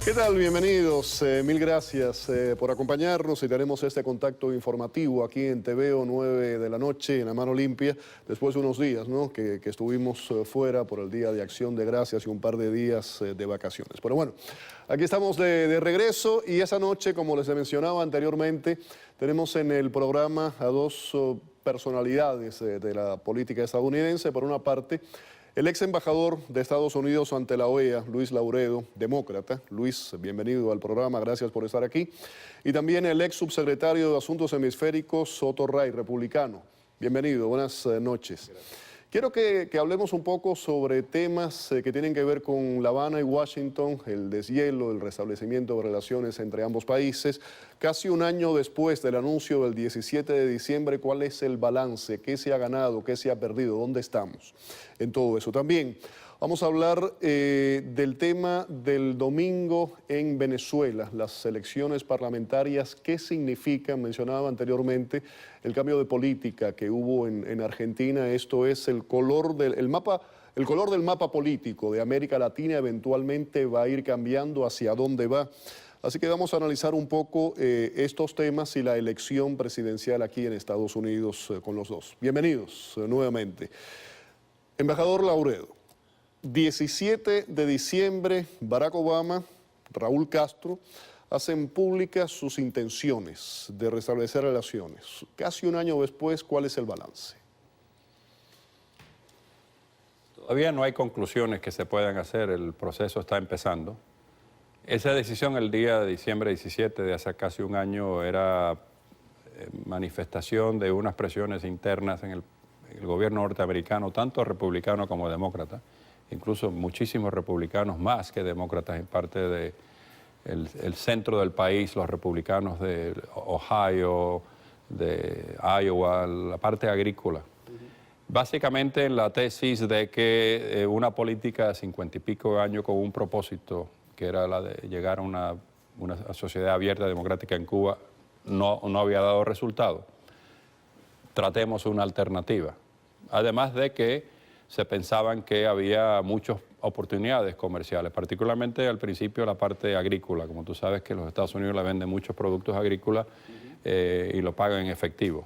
¿Qué tal? Bienvenidos. Mil gracias por acompañarnos y tenemos este contacto informativo aquí en TVO 9 de la noche en La Mano Limpia, después de unos días, ¿no? que estuvimos fuera por el Día de Acción de Gracias y un par de días de vacaciones. Pero bueno, aquí estamos de regreso y esa noche, como les mencionaba anteriormente, tenemos en el programa a dos personalidades de la política estadounidense. Por una parte, el ex embajador de Estados Unidos ante la OEA, Luis Lauredo, demócrata. Luis, bienvenido al programa, gracias por estar aquí. Y también el ex subsecretario de Asuntos Hemisféricos, Otto Ray, republicano. Bienvenido, buenas noches. Gracias. Quiero que hablemos un poco sobre temas que tienen que ver con La Habana y Washington, el deshielo, el restablecimiento de relaciones entre ambos países. Casi un año después del anuncio del 17 de diciembre, ¿cuál es el balance? ¿Qué se ha ganado? ¿Qué se ha perdido? ¿Dónde estamos en todo eso? También vamos a hablar del tema del domingo en Venezuela, las elecciones parlamentarias. ¿Qué significan? Mencionaba anteriormente el cambio de política que hubo en Argentina. Esto es el color del mapa. El color del mapa político de América Latina eventualmente va a ir cambiando hacia dónde va. Así que vamos a analizar un poco estos temas y la elección presidencial aquí en Estados Unidos con los dos. Bienvenidos nuevamente. Embajador Lauredo, 17 de diciembre, Barack Obama, Raúl Castro, hacen públicas sus intenciones de restablecer relaciones. Casi un año después, ¿cuál es el balance? Todavía no hay conclusiones que se puedan hacer, el proceso está empezando. Esa decisión el día de diciembre 17 de hace casi un año era manifestación de unas presiones internas en el gobierno norteamericano, tanto republicano como demócrata, incluso muchísimos republicanos más que demócratas en parte del centro del país, los republicanos de Ohio, de Iowa, la parte agrícola. Básicamente en la tesis de que una política de 50 y pico de años con un propósito, que era la de llegar a una sociedad abierta democrática en Cuba, no había dado resultado. Tratemos una alternativa. Además de que se pensaban que había muchas oportunidades comerciales, particularmente al principio la parte agrícola. Como tú sabes que los Estados Unidos le venden muchos productos agrícolas y lo pagan en efectivo.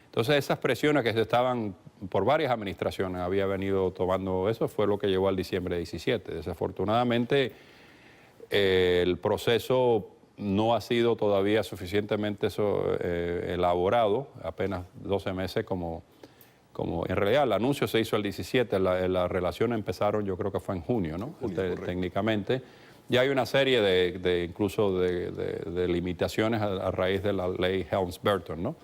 Entonces esas presiones que se estaban por varias administraciones había venido tomando, eso fue lo que llevó al diciembre 17. Desafortunadamente el proceso no ha sido todavía suficientemente elaborado, apenas 12 meses como en realidad el anuncio se hizo el 17, las relaciones empezaron, yo creo que fue en junio, ¿no? Técnicamente. Ya hay una serie incluso de limitaciones a raíz de la ley Helms-Burton, ¿no?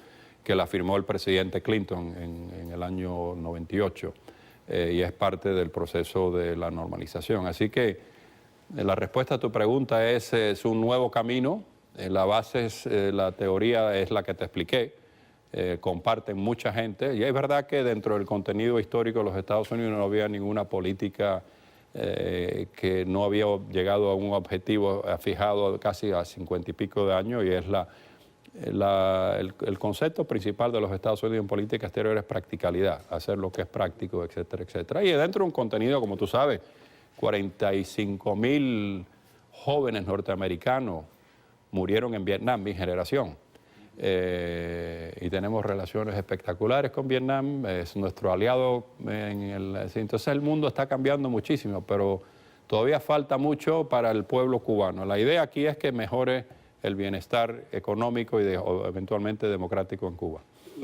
Que la firmó el presidente Clinton en el año 98 y es parte del proceso de la normalización. Así que la respuesta a tu pregunta es un nuevo camino. La base, la teoría es la que te expliqué. Comparten mucha gente y es verdad que dentro del contenido histórico de los Estados Unidos no había ninguna política que no había llegado a un objetivo fijado casi a 50 y pico de años, y es el concepto principal de los Estados Unidos en política exterior es practicalidad, hacer lo que es práctico, etcétera, etcétera. Y dentro de un contenido, como tú sabes, 45.000 jóvenes norteamericanos murieron en Vietnam, mi generación. Y tenemos relaciones espectaculares con Vietnam, es nuestro aliado entonces el mundo está cambiando muchísimo, pero todavía falta mucho para el pueblo cubano. La idea aquí es que mejore el bienestar económico y eventualmente democrático en Cuba.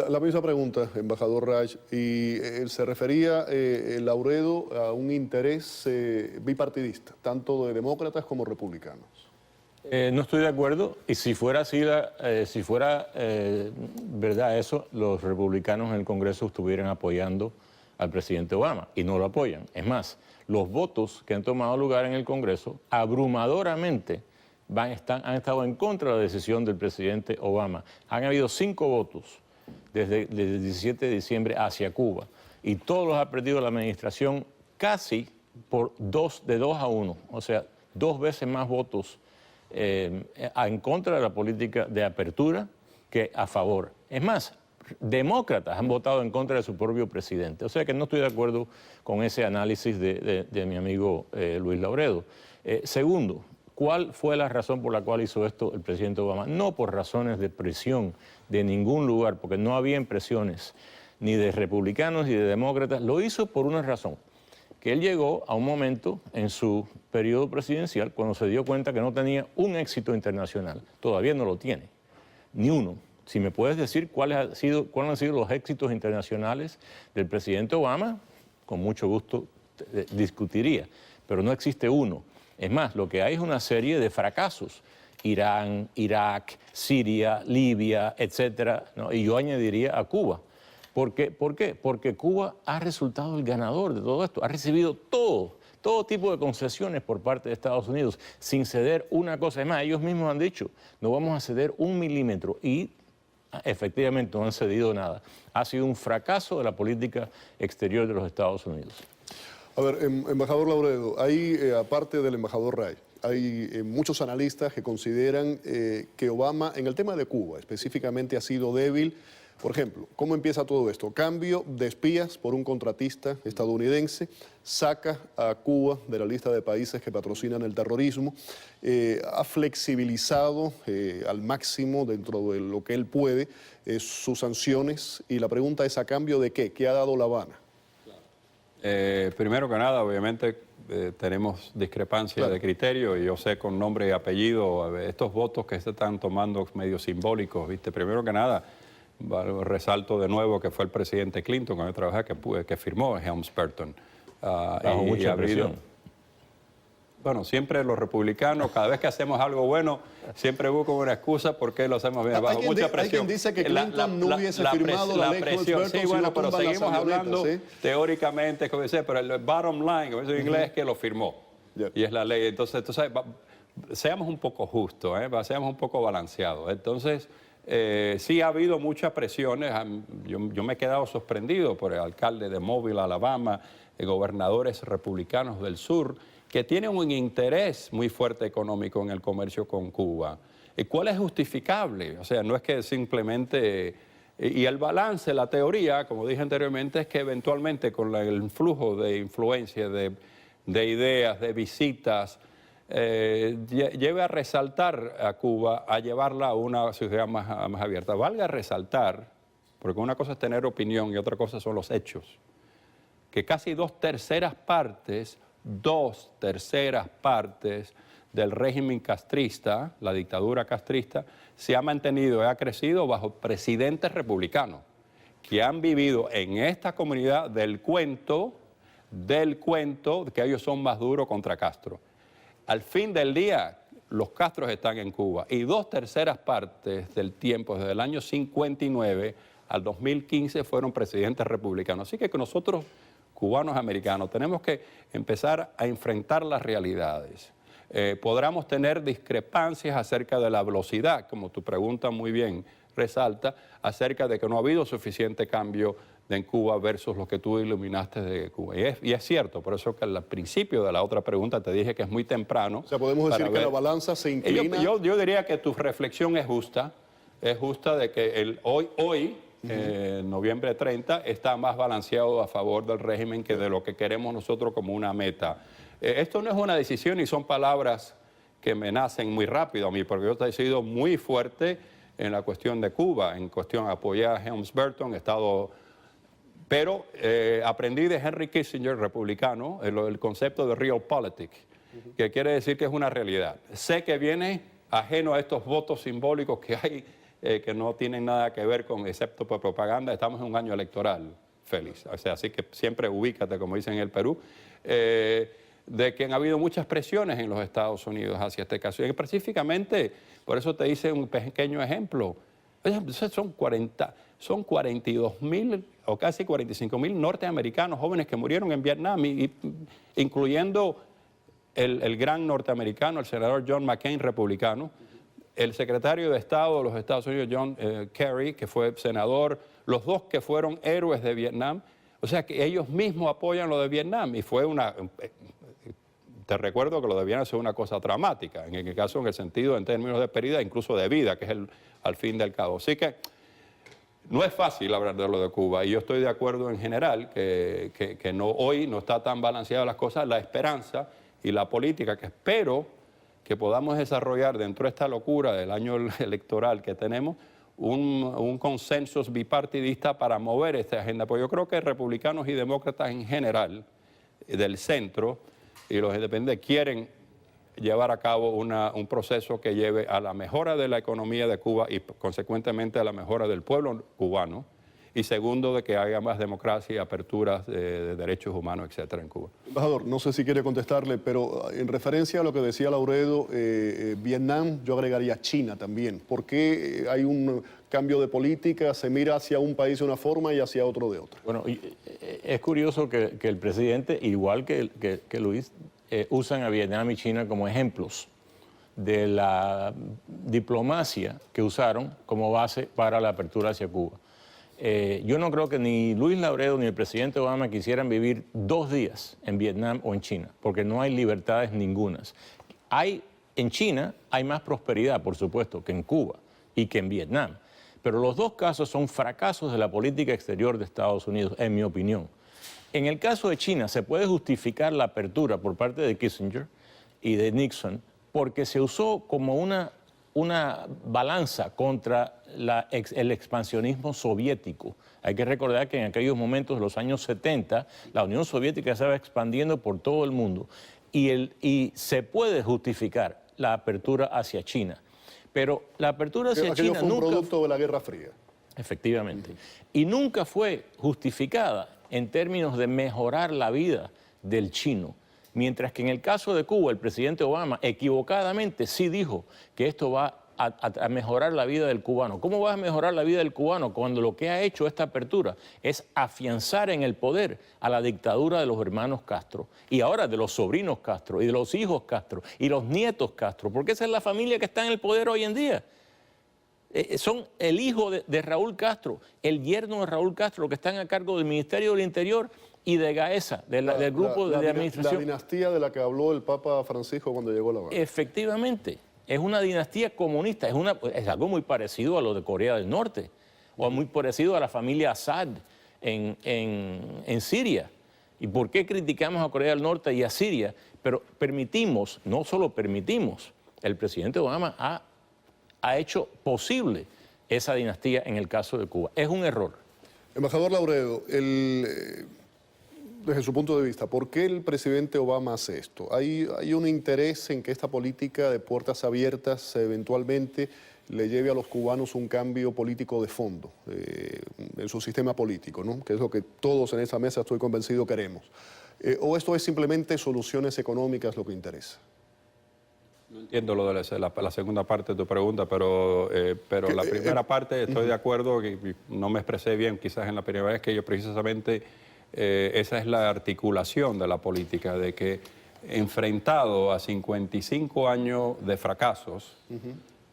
La misma pregunta, embajador Raj, y se refería Lauredo a un interés bipartidista, tanto de demócratas como republicanos. No estoy de acuerdo, y si fuera así, verdad eso, los republicanos en el Congreso estuvieran apoyando al presidente Obama, y no lo apoyan. Es más, los votos que han tomado lugar en el Congreso abrumadoramente han estado en contra de la decisión del presidente Obama. Han habido 5 votos desde el 17 de diciembre hacia Cuba, y todos los ha perdido la administración casi de 2 a 1, o sea, 2 veces más votos en contra de la política de apertura que a favor. Es más, demócratas han votado en contra de su propio presidente. O sea que no estoy de acuerdo con ese análisis de mi amigo Luis Lauredo. Segundo, ¿Cuál fue la razón por la cual hizo esto el presidente Obama? No por razones de presión de ningún lugar, porque no había presiones ni de republicanos ni de demócratas. Lo hizo por una razón, que él llegó a un momento en su periodo presidencial cuando se dio cuenta que no tenía un éxito internacional. Todavía no lo tiene, ni uno. Si me puedes decir cuáles han sido los éxitos internacionales del presidente Obama, con mucho gusto discutiría, pero no existe uno. Es más, lo que hay es una serie de fracasos. Irán, Irak, Siria, Libia, etcétera, ¿no? Y yo añadiría a Cuba. ¿Por qué? Porque Cuba ha resultado el ganador de todo esto. Ha recibido todo tipo de concesiones por parte de Estados Unidos, sin ceder una cosa. Es más, ellos mismos han dicho, no vamos a ceder 1 milímetro. Y efectivamente no han cedido nada. Ha sido un fracaso de la política exterior de los Estados Unidos. A ver, embajador Lauredo, hay, aparte del embajador Ray, hay muchos analistas que consideran que Obama, en el tema de Cuba específicamente, ha sido débil. Por ejemplo, ¿cómo empieza todo esto? Cambio de espías por un contratista estadounidense, saca a Cuba de la lista de países que patrocinan el terrorismo, ha flexibilizado al máximo dentro de lo que él puede sus sanciones, y la pregunta es, ¿a cambio de qué? ¿Qué ha dado La Habana? Primero que nada, obviamente, tenemos discrepancia de criterio, y yo sé con nombre y apellido estos votos que se están tomando medio simbólicos, ¿viste? Primero que nada, resalto de nuevo que fue el presidente Clinton, cuando yo trabajé, que firmó Helms-Burton. Bajo mucha presión. Bueno, siempre los republicanos, cada vez que hacemos algo bueno, siempre buscan una excusa por qué lo hacemos bien, bajo mucha presión. Hay quien dice que Clinton no hubiese firmado la ley Helms-Burton. Sí, bueno, pero seguimos hablando teóricamente, como dice, pero el bottom line, como dice en inglés, es que lo firmó. Y es la ley. Entonces, seamos un poco justos, seamos un poco balanceados. Entonces, sí ha habido muchas presiones. Yo me he quedado sorprendido por el alcalde de Mobile, Alabama, gobernadores republicanos del sur, que tienen un interés muy fuerte económico en el comercio con Cuba. ¿Cuál es justificable? O sea, no es que simplemente... Y el balance, la teoría, como dije anteriormente, es que eventualmente con el flujo de influencia, de ideas, de visitas, lleve a resaltar a Cuba, a llevarla a una sociedad más abierta. Valga resaltar, porque una cosa es tener opinión y otra cosa son los hechos, que casi 2/3 partes del régimen castrista, la dictadura castrista, se ha mantenido y ha crecido bajo presidentes republicanos que han vivido en esta comunidad del cuento que ellos son más duros contra Castro. Al fin del día, los Castros están en Cuba y 2/3 partes del tiempo, desde el año 59 al 2015, fueron presidentes republicanos. Así que nosotros, cubanos americanos, tenemos que empezar a enfrentar las realidades. Podremos tener discrepancias acerca de la velocidad, como tu pregunta muy bien resalta, acerca de que no ha habido suficiente cambio en Cuba versus lo que tú iluminaste de Cuba. Y es cierto, por eso que al principio de la otra pregunta te dije que es muy temprano. O sea, podemos decir que la balanza se inclina. Yo diría que tu reflexión es justa de que hoy noviembre 30, está más balanceado a favor del régimen que de lo que queremos nosotros como una meta. Esto no es una decisión y son palabras que me nacen muy rápido a mí, porque yo he sido muy fuerte en la cuestión de Cuba, en cuestión de apoyar a Helms-Burton, pero aprendí de Henry Kissinger, republicano, el concepto de realpolitik, que quiere decir que es una realidad. Sé que viene ajeno a estos votos simbólicos que hay, que no tienen nada que ver con, excepto por propaganda. Estamos en un año electoral, Félix. O sea, así que siempre ubícate, como dicen en el Perú, de que han habido muchas presiones en los Estados Unidos hacia este caso. Y específicamente, por eso te hice un pequeño ejemplo. Son 42.000 o casi 45.000 norteamericanos jóvenes que murieron en Vietnam, incluyendo el gran norteamericano, el senador John McCain, republicano, el secretario de Estado de los Estados Unidos, John Kerry, que fue senador, los dos que fueron héroes de Vietnam. O sea que ellos mismos apoyan lo de Vietnam, y fue te recuerdo que lo de Vietnam es una cosa dramática, en el caso, en el sentido, en términos de pérdida, incluso de vida, que es al fin del cabo. Así que no es fácil hablar de lo de Cuba, y yo estoy de acuerdo en general que hoy no está tan balanceadas las cosas. La esperanza y la política que espero que podamos desarrollar dentro de esta locura del año electoral que tenemos un consenso bipartidista para mover esta agenda. Porque yo creo que republicanos y demócratas en general, del centro y los independientes, quieren llevar a cabo un proceso que lleve a la mejora de la economía de Cuba y consecuentemente a la mejora del pueblo cubano. Y segundo, de que haya más democracia y aperturas de derechos humanos, etcétera, en Cuba. Embajador, no sé si quiere contestarle, pero en referencia a lo que decía Lauredo, Vietnam, yo agregaría China también. ¿Por qué hay un cambio de política? Se mira hacia un país de una forma y hacia otro de otra. Bueno, es curioso que el presidente, igual que Luis, usan a Vietnam y China como ejemplos de la diplomacia que usaron como base para la apertura hacia Cuba. Yo no creo que ni Luis Lauredo ni el presidente Obama quisieran vivir 2 días en Vietnam o en China, porque no hay libertades ningunas. En China hay más prosperidad, por supuesto, que en Cuba y que en Vietnam, pero los 2 casos son fracasos de la política exterior de Estados Unidos, en mi opinión. En el caso de China se puede justificar la apertura por parte de Kissinger y de Nixon porque se usó como una balanza contra el expansionismo soviético. Hay que recordar que en aquellos momentos, en los años 70, la Unión Soviética estaba expandiendo por todo el mundo y se puede justificar la apertura hacia China. Pero la apertura hacia Aquello China fue un nunca... producto de la Guerra Fría. Efectivamente. Y nunca fue justificada en términos de mejorar la vida del chino. Mientras que en el caso de Cuba, el presidente Obama equivocadamente sí dijo que esto va a mejorar la vida del cubano. ¿Cómo va a mejorar la vida del cubano cuando lo que ha hecho esta apertura es afianzar en el poder a la dictadura de los hermanos Castro y ahora de los sobrinos Castro y de los hijos Castro y los nietos Castro? Porque esa es la familia que está en el poder hoy en día. Son el hijo de Raúl Castro, el yerno de Raúl Castro, que están a cargo del Ministerio del Interior y de Gaesa, del grupo de administración. La dinastía de la que habló el Papa Francisco cuando llegó a La Habana. Efectivamente, es una dinastía comunista, es algo muy parecido a lo de Corea del Norte, o muy parecido a la familia Assad en Siria. ¿Y por qué criticamos a Corea del Norte y a Siria? Pero permitimos, no solo permitimos, el presidente Obama ha hecho posible esa dinastía en el caso de Cuba. Es un error. Embajador Lauredo, desde su punto de vista, ¿por qué el presidente Obama hace esto? ¿Hay un interés en que esta política de puertas abiertas eventualmente le lleve a los cubanos un cambio político de fondo en su sistema político, ¿no? Que es lo que todos en esa mesa, estoy convencido, queremos? ¿O esto es simplemente soluciones económicas lo que interesa? No entiendo lo de la segunda parte de tu pregunta, pero la primera parte estoy de acuerdo, que no me expresé bien quizás en la primera vez, que yo precisamente esa es la articulación de la política, de que enfrentado a 55 años de fracasos,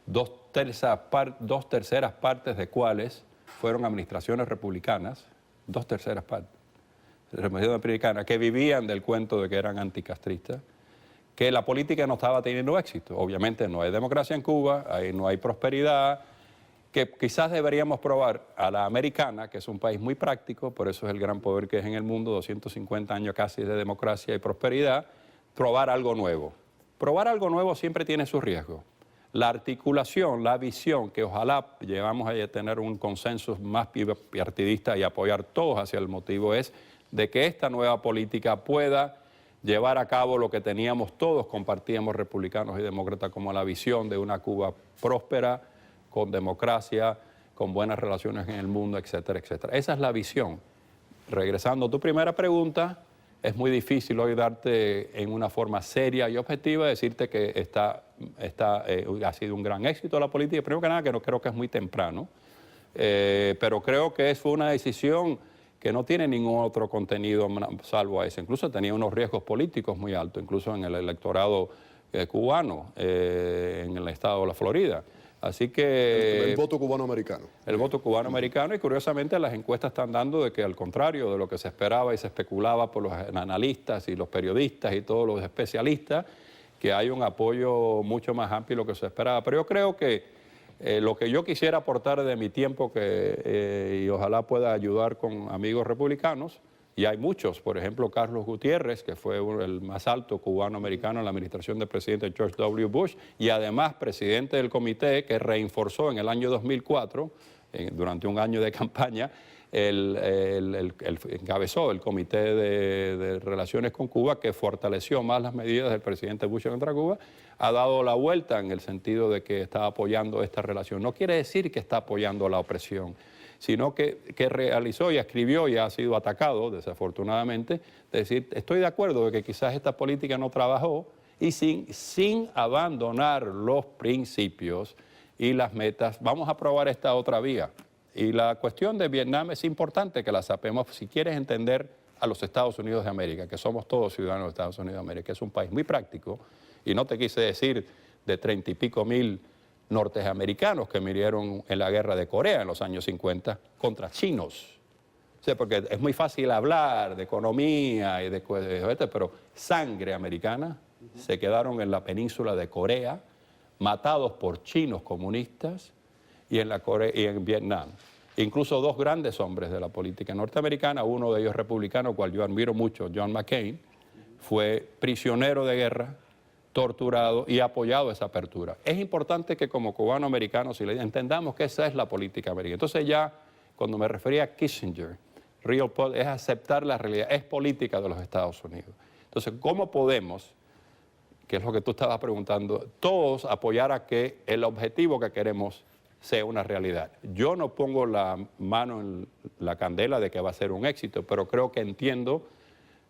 dos terceras partes de cuales fueron administraciones republicanas, 2/3 partes, republicanas, que vivían del cuento de que eran anticastristas, que la política no estaba teniendo éxito. Obviamente no hay democracia en Cuba, ahí no hay prosperidad, que quizás deberíamos probar a la americana, que es un país muy práctico, por eso es el gran poder que es en el mundo, 250 años casi de democracia y prosperidad, probar algo nuevo. Probar algo nuevo siempre tiene su riesgo. La articulación, la visión, que ojalá llevamos a tener un consenso más bipartidista y apoyar todos hacia el motivo, es de que esta nueva política pueda llevar a cabo lo que teníamos todos, compartíamos republicanos y demócratas, como la visión de una Cuba próspera, con democracia, con buenas relaciones en el mundo, etcétera, etcétera. Esa es la visión. Regresando a tu primera pregunta, es muy difícil hoy darte en una forma seria y objetiva, decirte que ha sido un gran éxito la política. Primero que nada, que no creo que es muy temprano, pero creo que fue una decisión que no tiene ningún otro contenido salvo a ese. Incluso tenía unos riesgos políticos muy altos, incluso en el electorado cubano, en el estado de la Florida. Así que... El voto cubano-americano. El voto cubano-americano, y curiosamente las encuestas están dando de que al contrario de lo que se esperaba y se especulaba por los analistas y los periodistas y todos los especialistas, que hay un apoyo mucho más amplio de lo que se esperaba. Pero yo creo que lo que yo quisiera aportar de mi tiempo y ojalá pueda ayudar con amigos republicanos, Y hay muchos, por ejemplo, Carlos Gutiérrez, que fue el más alto cubano-americano en la administración del presidente George W. Bush, y además presidente del comité que reforzó en el año 2004, durante un año de campaña, encabezó el Comité de Relaciones con Cuba, que fortaleció más las medidas del presidente Bush contra Cuba, ha dado la vuelta en el sentido de que está apoyando esta relación. No quiere decir que está apoyando la opresión, sino que realizó y escribió y ha sido atacado, desafortunadamente, de decir, estoy de acuerdo de que quizás esta política no trabajó, y sin abandonar los principios y las metas, vamos a probar esta otra vía. Y la cuestión de Vietnam es importante que la sepamos si quieres entender a los Estados Unidos de América, que somos todos ciudadanos de Estados Unidos de América, que es un país muy práctico, y no te quise decir de 30 y pico mil norteamericanos que murieron en la guerra de Corea en los años 50 contra chinos. O sea, porque es muy fácil hablar de economía y pero sangre americana se quedaron en la península de Corea, matados por chinos comunistas y en Vietnam. Incluso dos grandes hombres de la política norteamericana, uno de ellos republicano, cual yo admiro mucho, John McCain, fue prisionero de guerra, torturado y apoyado esa apertura. Es importante que como cubano-americanos entendamos que esa es la política americana. Entonces ya, cuando me refería a Kissinger, es aceptar la realidad, es política de los Estados Unidos. Entonces, ¿cómo podemos, que es lo que tú estabas preguntando, todos apoyar a que el objetivo que queremos sea una realidad? Yo no pongo la mano en la candela de que va a ser un éxito, pero creo que entiendo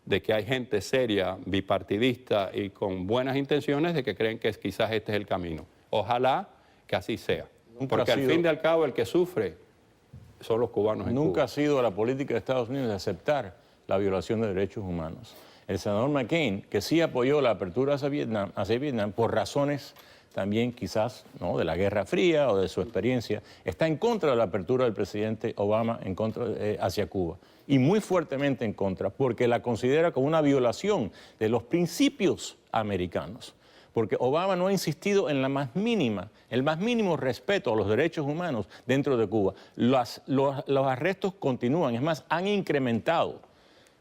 de que hay gente seria, bipartidista y con buenas intenciones de que creen que quizás este es el camino. Ojalá que así sea. Porque al fin y al cabo el que sufre son los cubanos en Cuba. Nunca ha sido la política de Estados Unidos de aceptar la violación de derechos humanos. El senador McCain, que sí apoyó la apertura hacia Vietnam por razones también quizás de la Guerra Fría o de su experiencia, está en contra de la apertura del presidente Obama hacia Cuba. Y muy fuertemente en contra, porque la considera como una violación de los principios americanos. Porque Obama no ha insistido en el más mínimo respeto a los derechos humanos dentro de Cuba. Los arrestos continúan, es más, han incrementado.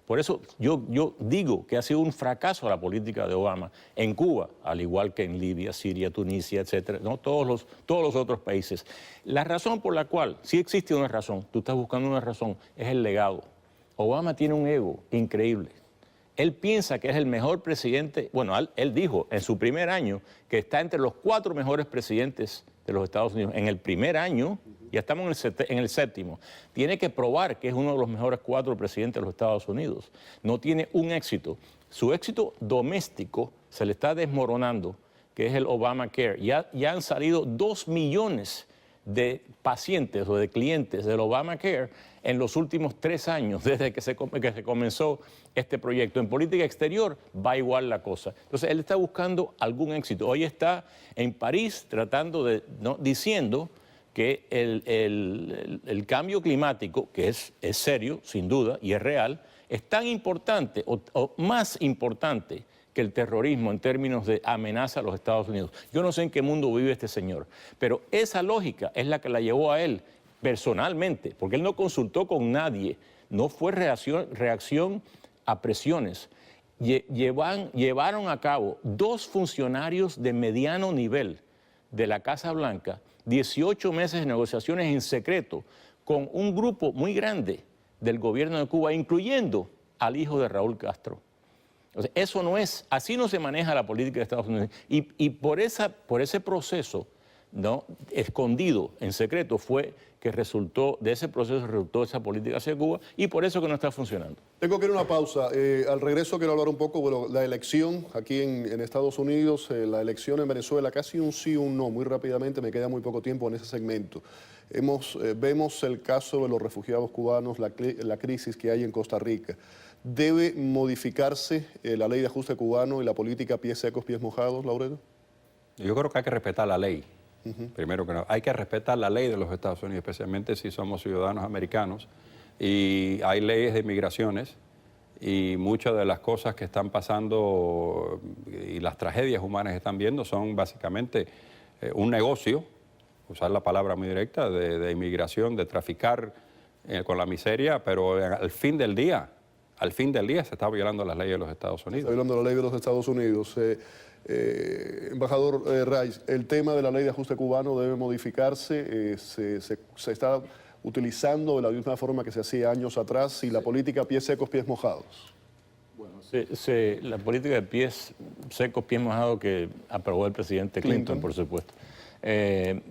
Por eso yo digo que ha sido un fracaso la política de Obama en Cuba, al igual que en Libia, Siria, Tunisia, etcétera, todos los otros países. La razón por la cual, sí existe una razón, tú estás buscando una razón, es el legado. Obama tiene un ego increíble. Él piensa que es el mejor presidente, bueno, él dijo en su primer año que está entre los 4 mejores presidentes de los Estados Unidos. En el primer año, ya estamos en el 7º, tiene que probar que es uno de los mejores 4 presidentes de los Estados Unidos. No tiene un éxito. Su éxito doméstico se le está desmoronando, que es el Obamacare. Ya han salido 2 millones de pacientes o de clientes del Obamacare en los últimos 3 años, desde que se comenzó este proyecto. En política exterior va igual la cosa. Entonces, él está buscando algún éxito. Hoy está en París tratando diciendo que el cambio climático, que es serio, sin duda, y es real, es tan importante o más importante que el terrorismo en términos de amenaza a los Estados Unidos. Yo no sé en qué mundo vive este señor, pero esa lógica es la que la llevó a él personalmente, porque él no consultó con nadie, no fue reacción a presiones. Llevaron a cabo 2 funcionarios de mediano nivel de la Casa Blanca, 18 meses de negociaciones en secreto con un grupo muy grande del gobierno de Cuba, incluyendo al hijo de Raúl Castro. O sea, eso no es, así no se maneja la política de Estados Unidos. Y por ese proceso escondido, en secreto, de ese proceso resultó esa política hacia Cuba, y por eso que no está funcionando. Tengo que ir a una pausa. Al regreso quiero hablar un poco de la elección aquí en Estados Unidos, la elección en Venezuela, casi un sí o un no, muy rápidamente, me queda muy poco tiempo en ese segmento. Vemos el caso de los refugiados cubanos, la crisis que hay en Costa Rica. ¿Debe modificarse la ley de ajuste cubano y la política pies secos, pies mojados, Laureano? Yo creo que hay que respetar la ley. Primero que nada, hay que respetar la ley de los Estados Unidos, especialmente si somos ciudadanos americanos. Y hay leyes de inmigraciones y muchas de las cosas que están pasando y las tragedias humanas que están viendo son básicamente un negocio, usar la palabra muy directa, de inmigración, de traficar con la miseria, pero al fin del día al fin del día se está violando las leyes de los Estados Unidos. Está violando la ley de los Estados Unidos. Embajador Rice, el tema de la ley de ajuste cubano debe modificarse. Se está utilizando de la misma forma que se hacía años atrás y la política pies secos, pies mojados. Bueno, la política de pies secos, pies mojados que aprobó el presidente Clinton, por supuesto.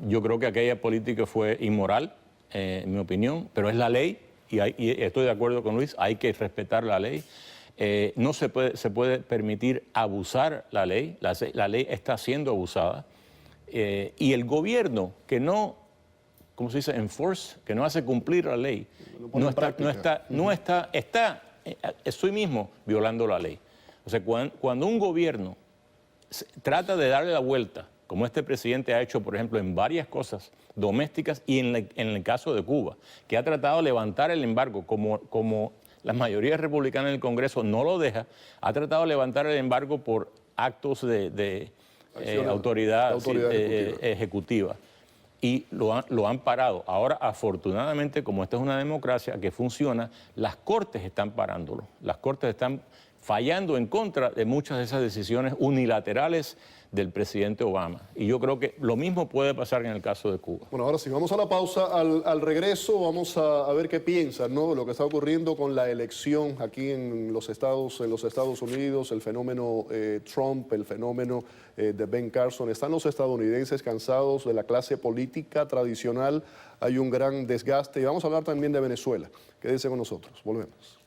Yo creo que aquella política fue inmoral, en mi opinión, pero es la ley y estoy de acuerdo con Luis, hay que respetar la ley. No se puede permitir abusar la ley está siendo abusada y el gobierno que no, ¿cómo se dice? Enforce, que no hace cumplir la ley, estoy mismo violando la ley. O sea, cuando un gobierno trata de darle la vuelta, como este presidente ha hecho, por ejemplo, en varias cosas domésticas y en el caso de Cuba, que ha tratado de levantar el embargo como la mayoría republicana en el Congreso no lo deja, ha tratado de levantar el embargo por actos de autoridad ejecutiva. Y lo han parado. Ahora, afortunadamente, como esta es una democracia que funciona, las Cortes están parándolo. Las Cortes están fallando en contra de muchas de esas decisiones unilaterales del presidente Obama. Y yo creo que lo mismo puede pasar en el caso de Cuba. Bueno, ahora sí, vamos a la pausa. Al regreso vamos a ver qué piensan, ¿no?, de lo que está ocurriendo con la elección aquí en los Estados Unidos, el fenómeno Trump, el fenómeno de Ben Carson. ¿Están los estadounidenses cansados de la clase política tradicional? Hay un gran desgaste. Y vamos a hablar también de Venezuela. Quédense con nosotros. Volvemos.